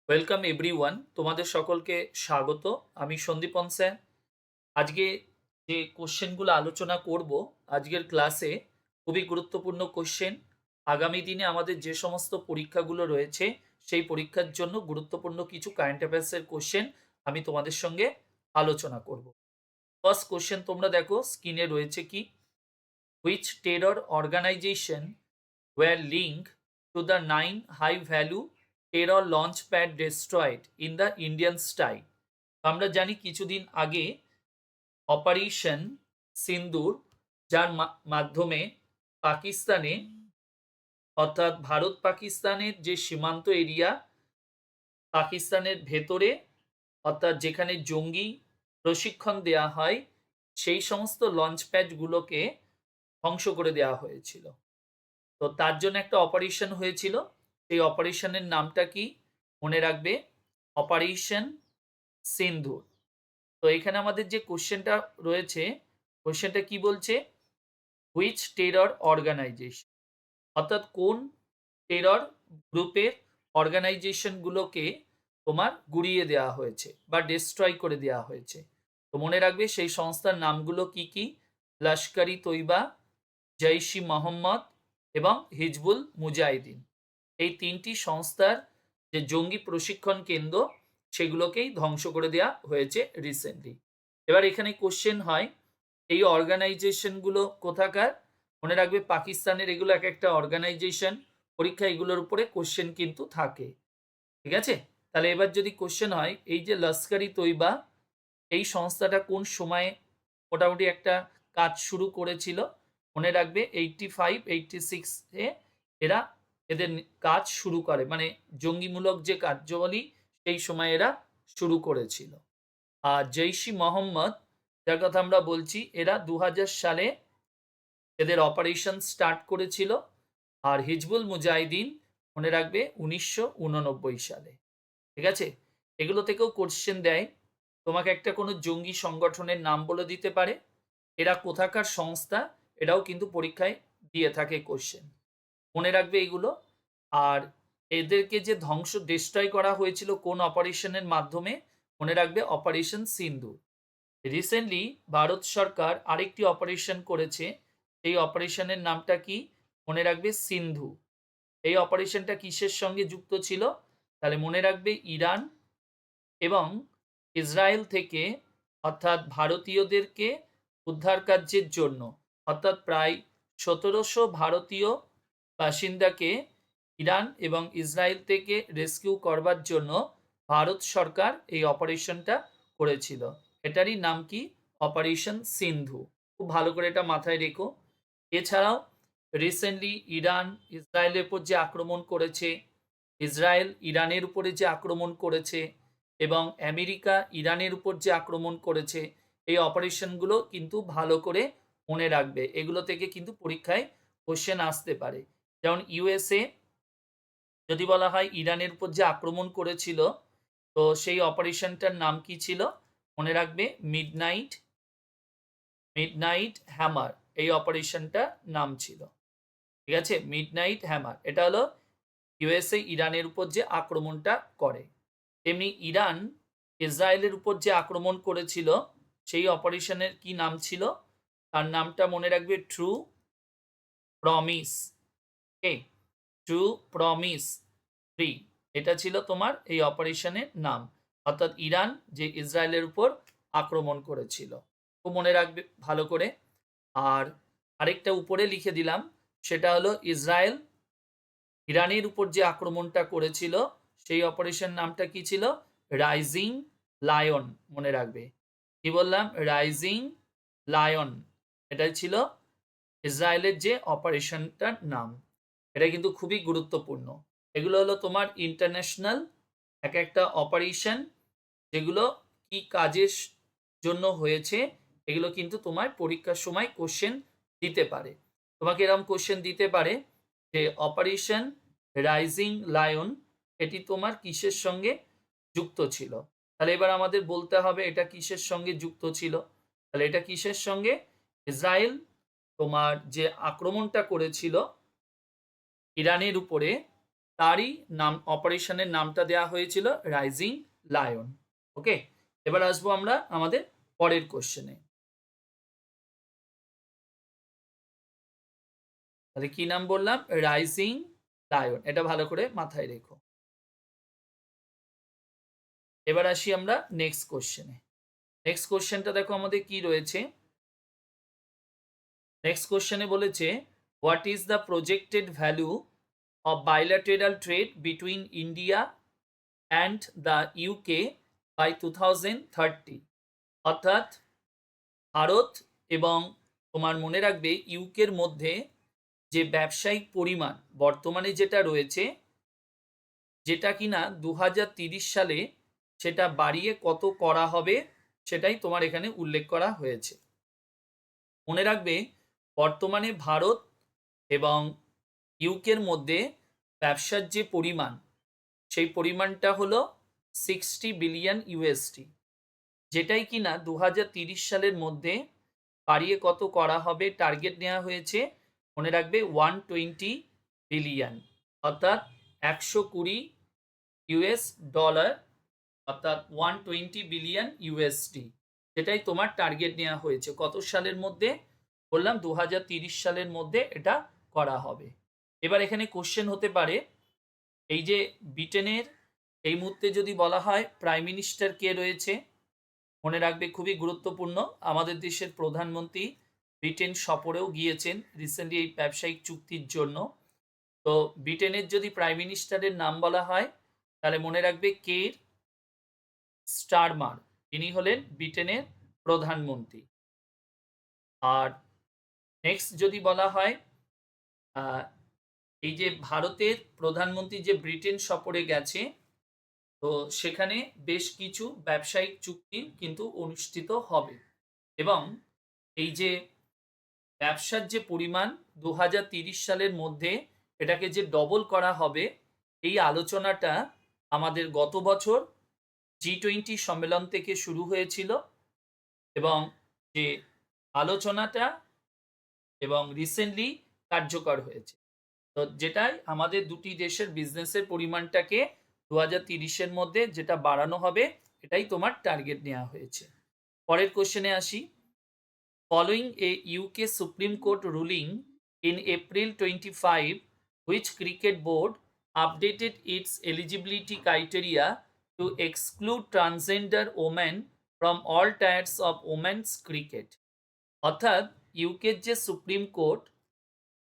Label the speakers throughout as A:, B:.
A: Welcome everyone, তোমাদের সকলকে স্বাগত। আমি সন্দীপন স্যার। আজকে যে কোশ্চেনগুলো আলোচনা করব আজকের ক্লাসে, খুবই গুরুত্বপূর্ণ কোশ্চেন। আগামী দিনে আমাদের যে সমস্ত পরীক্ষাগুলো রয়েছে সেই পরীক্ষার জন্য গুরুত্বপূর্ণ কিছু কারেন্ট অ্যাফেয়ার্সের কোশ্চেন আমি তোমাদের সঙ্গে আলোচনা করব। ফার্স্ট কোশ্চেন তোমরা দেখো স্ক্রিনে রয়েছে কি, which terror organisation were linked to the 9 high-value terror launchpad destroyed in the Indian style। আমরা জানি কিছুদিন আগে অপারেশন সিন্দুর, যার মাধ্যমে পাকিস্তানে, অর্থাৎ ভারত পাকিস্তানের যে সীমান্ত এরিয়া, পাকিস্তানের ভেতরে, অর্থাৎ যেখানে জঙ্গি প্রশিক্ষণ দেয়া হয়, সেই সমস্ত লঞ্চ প্যাডগুলোকে ধ্বংস করে দেওয়া হয়েছিল। তো তার জন্য একটা অপারেশন হয়েছিল। সেই অপারেশনের নামটা কি মনে রাখবে, অপারেশন সিন্ধুর। তো এখানে আমাদের যে কোশ্চেনটা রয়েছে, কোশ্চেনটা কি বলছে, হুইচ টেরর অর্গানাইজেশন, অর্থাৎ কোন টেরর গ্রুপের অর্গানাইজেশনগুলোকে তোমার গুড়িয়ে দেওয়া হয়েছে বা ডিস্ট্রয় করে দেওয়া হয়েছে। তো মনে রাখবে সেই সংস্থার নামগুলো কি কি, লস্করি তৈবা, জৈশ ই মোহাম্মদ এবং হিজবুল মুজাহিদিন। এই তিনটি সংস্থার যে জঙ্গি প্রশিক্ষণ কেন্দ্র, সেগুলোকেই ধ্বংস করে দেওয়া হয়েছে রিসেন্টলি। এবার এখানে কোশ্চেন হয়, এই অর্গানাইজেশনগুলো কোথাকার? মনে রাখবে পাকিস্তানের এগুলো এক একটা অর্গানাইজেশন। পরীক্ষা এগুলোর উপরে কোশ্চেন কিন্তু থাকে, ঠিক আছে? তাহলে এবার যদি কোশ্চেন হয়, এই যে লস্করি তৈবা, এই সংস্থাটা কোন সময়ে মোটামুটি একটা কাজ শুরু করেছিল? মনে রাখবে 85-86-এ এরা এদের কাজ শুরু করে, মানে জঙ্গিমূলক যে কার্যাবলী সেই সময় এরা শুরু করেছিল। আর জৈশ ই মোহাম্মদ, যার কথা আমরা বলছি, এরা 2000 সালে এদের অপারেশন স্টার্ট করেছিল। আর হিজবুল মুজাহিদিন মনে রাখবে 1989 সালে, ঠিক আছে? এগুলো থেকেও কোশ্চেন দেয়, তোমাকে একটা কোনো জঙ্গি সংগঠনের নাম বলে দিতে পারে, এরা কোথাকার সংস্থা, এটাও কিন্তু পরীক্ষায় দিয়ে থাকে কোশ্চেন, মনে রাখবে এগুলো। আর এদেরকে যে ধ্বংস ডিস্ট্রয় করা হয়েছিল কোন অপারেশনের মাধ্যমে? মনে রাখবে অপারেশন সিন্ধু। রিসেন্টলি ভারত সরকার আরেকটি অপারেশন করেছে, এই অপারেশনের নামটা কি? মনে রাখবে সিন্ধু। এই অপারেশনটা কিসের সঙ্গে যুক্ত ছিল? তাহলে মনে রাখবে ইরান এবং ইসরায়েল থেকে, অর্থাৎ ভারতীয়দেরকে উদ্ধার কার্যের জন্য, অর্থাৎ প্রায় 1700 ভারতীয় বাসিন্দাকে ইরান এবং ইসরায়েল থেকে রেস্কিউ করবার জন্য ভারত সরকার এই অপারেশনটা করেছিল। এটারই নাম কি? অপারেশন সিন্ধু। খুব ভালো করে এটা মাথায় রেখো। এছাড়াও রিসেন্টলি ইরান ইসরায়েলের উপর যে আক্রমণ করেছে, ইসরায়েল ইরানের উপরে যে আক্রমণ করেছে, এবং আমেরিকা ইরানের উপর যে আক্রমণ করেছে, এই অপারেশনগুলো কিন্তু ভালো করে মনে রাখবে। এগুলো থেকে কিন্তু পরীক্ষায় কোশ্চেন আসতে পারে। যেমন ইউএসএ যদি বলা হয় ইরানের উপর যে আক্রমণ করেছিল, তো সেই অপারেশনটার নাম কি ছিল? মনে রাখবে মিডনাইট মিডনাইট হ্যামার, এই অপারেশনটার নাম ছিল, ঠিক আছে? মিডনাইট হ্যামার, এটা হলো ইউএসএ ইরানের উপর যে আক্রমণটা করে। তেমনি ইরান ইসরায়েলের উপর যে আক্রমণ করেছিল, সেই অপারেশনের কি নাম ছিল? তার নামটা মনে রাখবে ট্রু প্রমিস। ওকে, ট্রু প্রমিস 3, এটা ছিল তোমার এই অপারেশনের নাম। অর্থাৎ ইরান যে ইসরায়েলের উপর আক্রমণ করেছিল, খুব মনে রাখবে ভালো করে। আর আরেকটা উপরে লিখে দিলাম, সেটা হলো ইসরায়েল ইরানের উপর যে আক্রমণটা করেছিল, সেই অপারেশন নামটা কি ছিল? Rising lion. মনে রাখবে, কি বললাম? রাইজিং লায়ন, এটাই ছিল ইসরায়েলের যে অপারেশনটার নাম। এটা কিন্তু খুবই গুরুত্বপূর্ণ। এগুলো হলো তোমার ইন্টারন্যাশনাল এক একটা অপারেশন, যেগুলো কি কাজের জন্য হয়েছে, এগুলো কিন্তু তোমার পরীক্ষার সময় কোশ্চেন দিতে পারে। তোমাকে এরকম কোশ্চেন দিতে পারে যে অপারেশন রাইজিং লায়ন এটি তোমার কিসের সঙ্গে যুক্ত ছিল? তাহলে এবার আমাদের বলতে হবে এটা কিসের সঙ্গে যুক্ত ছিল। তাহলে এটা কিসের সঙ্গে? ইসরায়েল তোমার যে আক্রমণটা করেছিল ইরানের উপরে, তারই নাম, অপারেশনের নামটা দেওয়া হয়েছিল রাইজিং লায়ন। ওকে, এবার আসবো আমরা আমাদের পরের কোশ্চেনে। তাহলে কি নাম বললাম? Rising lion. এটা ভালো করে মাথায় রেখো। এবার আসি আমরা নেক্সট কোশ্চেনে। নেক্সট কোশ্চেনটা দেখো আমাদের কি রয়েছে। নেক্সট কোশ্চেনে বলেছে, what is the projected value of bilateral trade between India and the UK by 2030? অর্থাৎ ভারত এবং তোমার মনে রাখবে ইউকের মধ্যে যে ব্যবসায়িক পরিমাণ বর্তমানে যেটা রয়েছে, যেটা কিনা 2030 সালে সেটা বাড়িয়ে কত করা হবে, সেটাই তোমার এখানে উল্লেখ করা হয়েছে। মনে রাখবে বর্তমানে ভারত এবং ইউকের মধ্যে ব্যবসার যে পরিমাণ, সেই পরিমাণটা হলো 60 বিলিয়ন ইউএসডি, যেটাই কিনা 2030 সালের মধ্যে বাড়িয়ে কত করা হবে টার্গেট নেওয়া হয়েছে। মনে রাখবে 120 বিলিয়ন, অর্থাৎ 120 ইউএস ডলার, অর্থাৎ 120 বিলিয়ন ইউএসডি, যেটাই তোমার টার্গেট নেওয়া হয়েছে। কত সালের মধ্যে? বললাম 2030 সালের মধ্যে এটা করা হবে। এবার এখানে কোশ্চেন হতে পারে, এই যে ব্রিটেনের এই মুহূর্তে যদি বলা হয় প্রাইম মিনিস্টার কে রয়েছে, মনে রাখবে খুবই গুরুত্বপূর্ণ, আমাদের দেশের প্রধানমন্ত্রী ব্রিটেন সফরেও গিয়েছেন রিসেন্টলি এই ব্যবসায়িক চুক্তির জন্য। তো ব্রিটেনের যদি প্রাইম মিনিস্টারের নাম বলা হয়, তাহলে মনে রাখবে কের স্টারমার, ইনি হলেন ব্রিটেনের প্রধানমন্ত্রী। আর নেক্সট যদি বলা হয়, এই যে ভারতের প্রধানমন্ত্রী যে ব্রিটেন সফরে গেছে, তো সেখানে বেশ কিছু ব্যবসায়িক চুক্তি কিন্তু অনুষ্ঠিত হবে, এবং এই যে ব্যবসার যে পরিমাণ 2030 সালের মধ্যে এটাকে যে ডবল করা হবে, এই আলোচনাটা আমাদের গত বছর G20 সম্মেলন থেকে শুরু হয়েছিল, এবং যে আলোচনাটা এবং রিসেন্টলি কার্যকর হয়েছে। তো যেটাই আমাদের দুটি দেশের বিজনেসের পরিমাণটাকে 2030-এর মধ্যে যেটা বাড়ানো হবে, এটাই তোমার টার্গেট নেওয়া হয়েছে। পরের কোশ্চেনে আসি। Following a UK Supreme Court ruling in April 25, which cricket board updated its eligibility criteria to exclude transgender women from all tiers of women's cricket? অর্থাৎ ইউকের যে সুপ্রিম কোর্ট,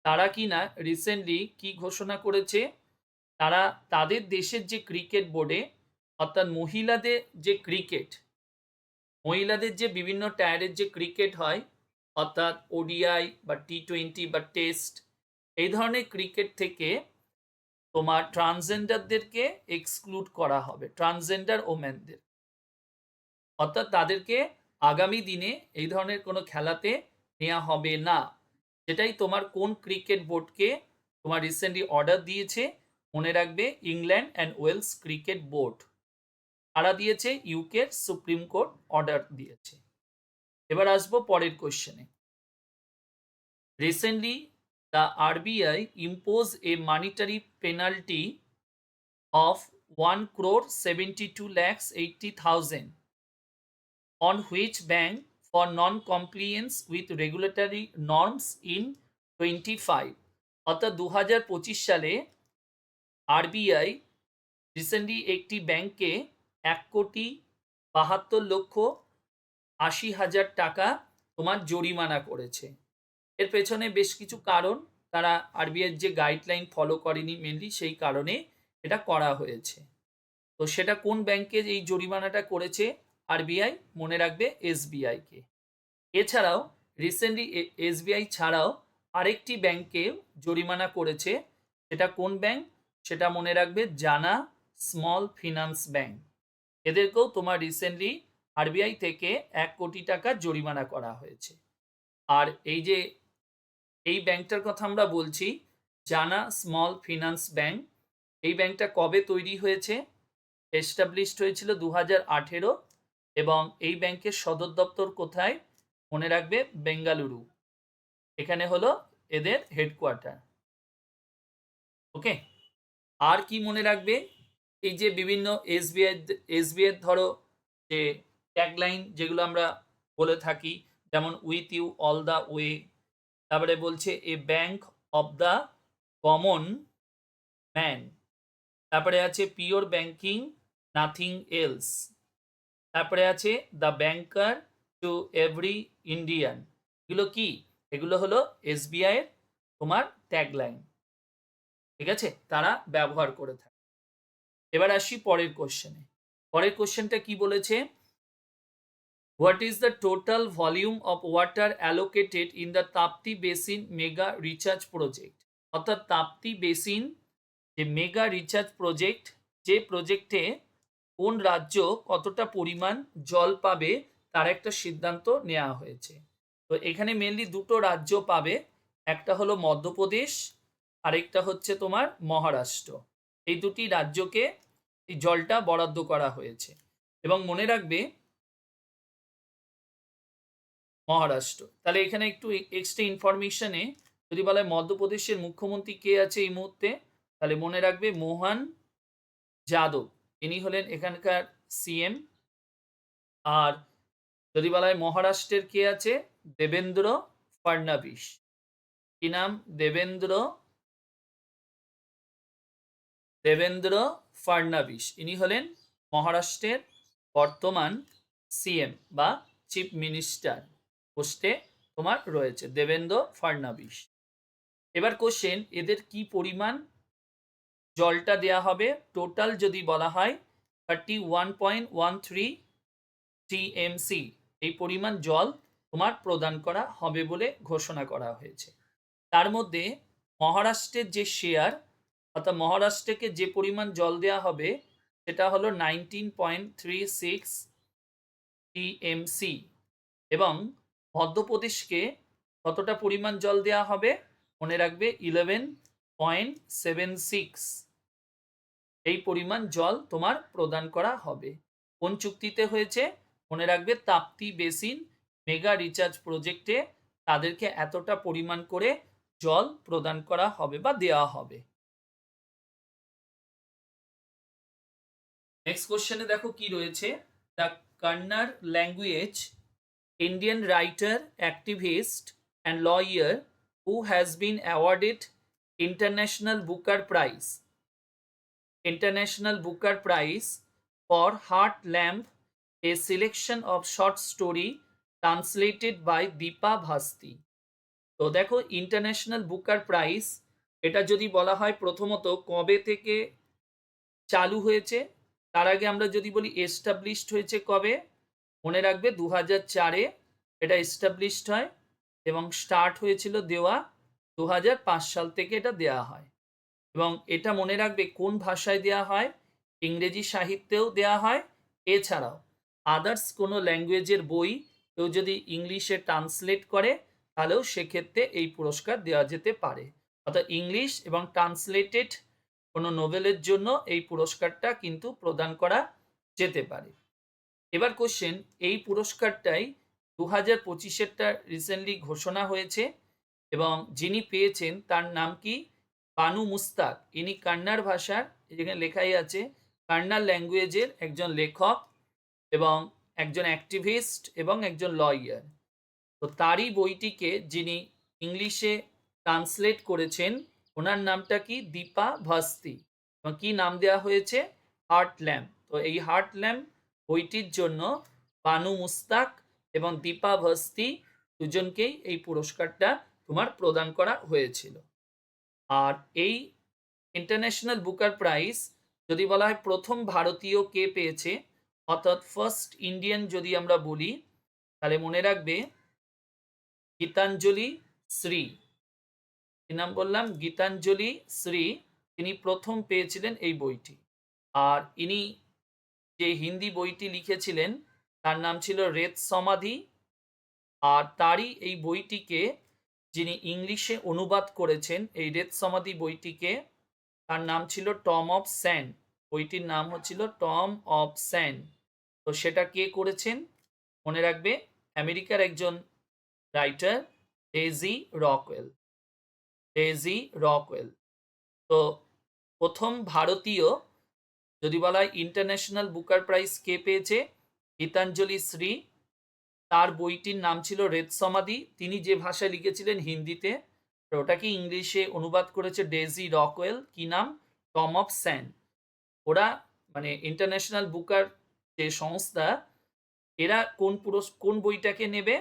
A: তারা কিনা রিসেন্টলি কি ঘোষণা করেছে, তারা তাদের দেশের যে ক্রিকেট বোর্ডে, অর্থাৎ মহিলাদের যে বিভিন্ন টায়ারের যে ক্রিকেট হয়, অর্থাৎ ওডিআই বা T20 বা টেস্ট, এই ধরনের ক্রিকেট থেকে তোমার ট্রান্সজেন্ডারদেরকে এক্সক্লুড করা হবে, ট্রান্সজেন্ডার ওমেনদের, অর্থাৎ তাদেরকে আগামী দিনে এই ধরনের কোনো খেলাতে নেওয়া হবে না। যেটাই তোমার কোন ক্রিকেট বোর্ডকে তোমার রিসেন্টলি অর্ডার দিয়েছে? মনে রাখবে England and Wales cricket board, তারা দিয়েছে, ইউকের সুপ্রিম কোর্ট অর্ডার দিয়েছে। এবার আসবো পরের কোশ্চেনে। Recently the RBI impose A monetary penalty of 1,72,80,000 on which bank for non-compliance with regulatory norms in 25। অর্থাৎ 2025 সালে আরবিআই রিসেন্টলি একটি ব্যাংককে 1,72,80,000 টাকা তোমার জরিমানা করেছে। এর পেছনে বেশ কিছু কারণ, তারা আরবিআই যে গাইডলাইন ফলো করেনি মেনলি, সেই কারণে এটা করা হয়েছে। তো সেটা কোন ব্যাংকে এই জরিমানাটা করেছে আরবিআই? মনে রাখবে এসবিআই কে। এছাড়াও রিসেন্টলি এসবিআই ছাড়াও আরেকটি ব্যাংকে জরিমানা করেছে, সেটা কোন ব্যাংক? সেটা মনে রাখবে জানা স্মল ফিনান্স ব্যাংক। এদেরকেও তোমার রিসেন্টলি আরবিআই থেকে 1 কোটি টাকা জরিমানা করা হয়েছে। আর এই যে এই ব্যাংকটার কথা আমরা বলছি, জানা স্মল ফিনান্স ব্যাংক, এই ব্যাংকটা কবে তৈরি হয়েছে? এস্টাবলিশড হয়েছিল 2018, এবং এই ব্যাংকের সদর দপ্তর কোথায়? মনে রাখবে বেঙ্গালুরু, এখানে হলো এদের হেডকোয়ার্টার। ওকে, আর কি মনে রাখবে, এই যে বিভিন্ন এসবিআই ধরো যে ট্যাগলাইন যেগুলো আমরা বলে থাকি, যেমন with you all the way, তারপরে বলছে a bank of the common man, তারপরে আছে পিওর ব্যাংকিং নাথিং এলস, তারপরে আছে the banker to every Indian. এগুলো কি? এগুলো হলো এসবিআই এর তোমার ট্যাগলাইন, ঠিক আছে, তারা ব্যবহার করে থাকে। এবার আসি পরের কোশ্চেনে। পরের কোশ্চেনটা কি বলেছে? What is the total volume of water allocated in the Tapti basin mega recharge project? অর্থাৎ তাপ্তি বেসিন যে মেগা রিচার্জ প্রজেক্ট, যে প্রজেক্টে কোন রাজ্য কতটা পরিমাণ জল পাবে তার একটা সিদ্ধান্ত নেওয়া হয়েছে। তো এখানে মেনলি দুটো রাজ্য পাবে, একটা হলো মধ্যপ্রদেশ, আরেকটা হচ্ছে তোমার মহারাষ্ট্র। এই দুটি রাজ্যকে এই জলটা বরাদ্দ করা হয়েছে। এবং মনে রাখবে মহারাষ্ট্র, তাহলে এখানে একটু এক্সট্রা ইনফরমেশনে যদি বলা হয় মধ্যপ্রদেশের মুখ্যমন্ত্রী কে আছে এই মুহূর্তে, তাহলে মনে রাখবে মোহন যাদব, ইনি হলেন এখানকার সিএম। আর যদি বলা হয় মহারাষ্ট্রের কে আছে, দেবেন্দ্র ফাডনাবিস। কি নাম? দেবেন্দ্র ফাডনাবিস, ইনি হলেন মহারাষ্ট্রের বর্তমান সিএম বা চিফ মিনিস্টার পোস্টে তোমার রয়েছে দেবেন্দ্র ফাডনাবিস। এবার কোশ্চেন, এদের কি পরিমাণ জলটা দেয়া হবে? টোটাল যদি বলা হয় 31.13 টিএমসি, এই পরিমাণ জল তোমার প্রদান করা হবে বলে ঘোষণা করা হয়েছে। তার মধ্যে মহারাষ্ট্রের যে শেয়ার, অর্থাৎ মহারাষ্ট্রকে যে পরিমাণ জল দেওয়া হবে সেটা হলো 19.36 টিএমসি, এবং মধ্যপ্রদেশকে কতটা পরিমাণ জল দেওয়া হবে? মনে রাখবে 11.76, এই পরিমাণ জল তোমার প্রদান করা হবে। কোন চুক্তিতে হয়েছে? মনে রাখবে তাপ্তি বেসিন মেগা রিচার্জ প্রজেক্টে তাদেরকে এতটা পরিমাণ করে জল প্রদান করা হবে বা দেওয়া হবে। নেক্সট কোশ্চেনে দেখো কি রয়েছে, the Kannada language Indian writer activist and lawyer who has been awarded international Booker prize for Heart Lamp, a selection of short story translated by Deepa Bhasthi. তো দেখো ইন্টারন্যাশনাল বুকার প্রাইজ, এটা যদি বলা হয় প্রথমত কবে থেকে চালু হয়েছে, তার আগে আমরা যদি বলি এস্টাবলিশড হয়েছে কবে, মনে রাখবে 2004-এ এটা এস্টাবলিশড হয়, এবং স্টার্ট হয়েছিল দেওয়া 2005 সাল থেকে এটা দেওয়া হয়। এবং এটা মনে রাখবে কোন ভাষায় দেওয়া হয়? ইংরেজি সাহিত্যেও দেওয়া হয়, এছাড়াও আদার্স কোনো ল্যাঙ্গুয়েজের বই কেউ যদি ইংলিশে ট্রান্সলেট করে তাহলেও সেক্ষেত্রে এই পুরস্কার দেওয়া যেতে পারে। অর্থাৎ ইংলিশ এবং ট্রান্সলেটেড কোনো নোভেলের জন্য এই পুরস্কারটা কিন্তু প্রদান করা যেতে পারে। এবার কোশ্চেন, এই পুরস্কারটাই 2025-এরটা রিসেন্টলি ঘোষণা হয়েছে, এবং যিনি পেয়েছেন তার নাম কি? বানু মুস্তাক। ইনি কান্নাড় ভাষার, যেখানে লেখাই আছে কান্নাড় ল্যাঙ্গুয়েজের একজন লেখক এবং একজন অ্যাক্টিভিস্ট এবং একজন লয়ার। তো তারই বইটিকে যিনি ইংলিশে ট্রান্সলেট করেছেন ওনার নামটা কি? দীপা ভাস্তি। এবং কি নাম দেওয়া হয়েছে? Heart lamp. তো এই হার্ট ল্যাম্প বইটির জন্য বানু মুস্তাক এবং দীপা ভাস্তি দুজনকেই এই পুরস্কারটা তোমার প্রদান করা হয়েছিল। আর এই ইন্টারন্যাশনাল বুকার প্রাইজ যদি বলা হয় প্রথম ভারতীয় কে পেয়েছে, অর্থাৎ ফার্স্ট ইন্ডিয়ান যদি আমরা বলি, তাহলে মনে রাখবে গীতাঞ্জলি শ্রী। কি নাম বললাম? গীতাঞ্জলি শ্রী, তিনি প্রথম পেয়েছিলেন এই বইটি। আর ইনি যে হিন্দি বইটি লিখেছিলেন তার নাম ছিল রেত সমাধি, আর তারই এই বইটিকে যিনি ইংলিশে অনুবাদ করেছেন এই রেত সমাধি বইটিকে, তার নাম ছিল টম অফ স্যান্ড। বইটির নাম হচ্ছিল টম অফ স্যান্ড। তো সেটা কে করেছেন? মনে রাখবে আমেরিকার একজন রাইটার ডেজি রকওয়েল। তো প্রথম ভারতীয় যদি বলা হয় ইন্টারন্যাশনাল বুকার প্রাইজ কে পেয়েছে? গীতাঞ্জলি শ্রী। তার বইটির নাম ছিল রেদ সমাধি। তিনি যে ভাষায় লিখেছিলেন হিন্দিতে, ওটাকে ইংলিশে অনুবাদ করেছে ডেজি রকওয়েল। কি নাম? Tomb of Sand. ওরা মানে ইন্টারন্যাশনাল বুকার যে সংস্থা, এরা কোন বইটাকে নেবে?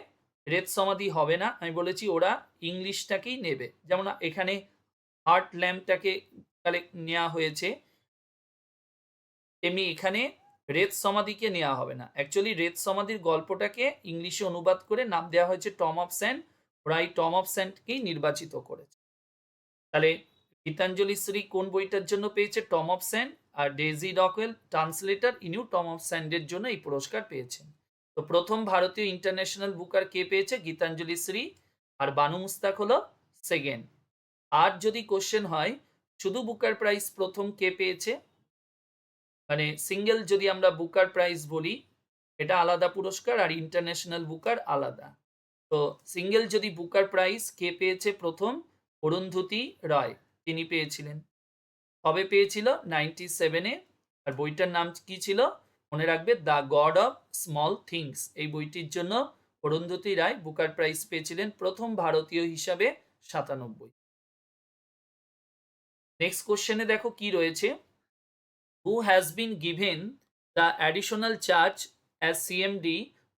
A: রেদ সমাধি হবে না, আমি বলেছি ওরা ইংলিশটাকেই নেবে। যেমন এখানে হার্ট ল্যাম্পটাকে নেওয়া হয়েছে, তেমনি এখানে রেদ সমাধিকে নেওয়া হবে না। অ্যাকচুয়ালি রেদ সমাধির গল্পটাকে ইংলিশে অনুবাদ করে নাম দেওয়া হয়েছে টম অফ স্যান্ড। ওরা এই টম অফ স্যান্ডকেই নির্বাচিত করেছে। তাহলে গীতাঞ্জলি শ্রী কোন বইটার জন্য পেয়েছে? Tomb of sand. আর ডেজি রকওয়েল ট্রান্সলেটর, ইনিও টম অফ স্যান্ডের জন্য এই পুরস্কার পেয়েছেন। তো প্রথম ভারতীয় ইন্টারন্যাশনাল বুকার কে পেয়েছে? গীতাঞ্জলি শ্রী। আর বানু মুস্তাক হলো সেকেন্ড। আর যদি কোশ্চেন হয় শুধু বুকার প্রাইজ প্রথম কে পেয়েছে, মানে সিঙ্গেল যদি আমরা বুকার প্রাইজ বলি, এটা আলাদা পুরস্কার আর ইন্টারন্যাশনাল বুকার আলাদা। তো সিঙ্গেল যদি বুকার প্রাইজ কে পেয়েছে প্রথম? অরুন্ধতী রয়, তিনি পেয়েছিলেন। কবে পেয়েছিল? 97-এ। আর বইটার নাম কি ছিল? মনে রাখবে, the god of small things. এই বইটির জন্য অরুন্ধতী রায় বুকার প্রাইজ পেয়েছিলেন প্রথম ভারতীয় হিসাবে 97। নেক্সট কোশ্চেনে দেখো কি রয়েছে। Who has been given the additional charge as CMD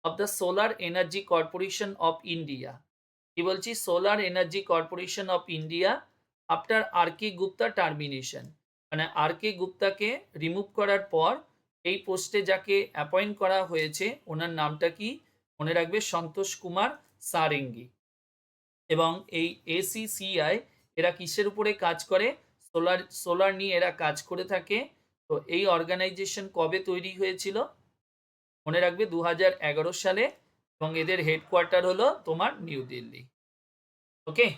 A: of the Solar Energy Corporation of India? কি বলছি? Solar energy corporation of India after R K Gupta termination, মানে আর কে গুপ্তাকে রিমুভ করার পর এই পোস্টে যাকে অ্যাপয়েন্ট করা হয়েছে ওনার নামটা কি? মনে রাখবে, সন্তোষ কুমার সারেঙ্গি। এবং এই এসিসিআই এরা কিসের উপরে কাজ করে? সোলার নিয়ে এরা কাজ করে থাকে। তো এই অর্গানাইজেশন কবে তৈরি হয়েছিল? মনে রাখবে 2011 সালে, এবং এদের হেডকোয়ার্টার হলো তোমার নিউ দিল্লি। ওকে,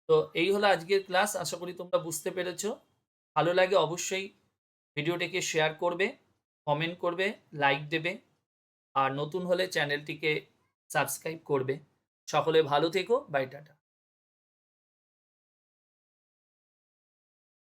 A: তো এই হলো আজকের ক্লাস। আশা করি তোমরা বুঝতে পেরেছো। ভালো লাগে অবশ্যই ভিডিওটিকে শেয়ার করবে, কমেন্ট করবে, লাইক দেবে, আর নতুন হলে চ্যানেলটিকে সাবস্ক্রাইব করবে। সকলে ভালো থেকো। Bye, tata.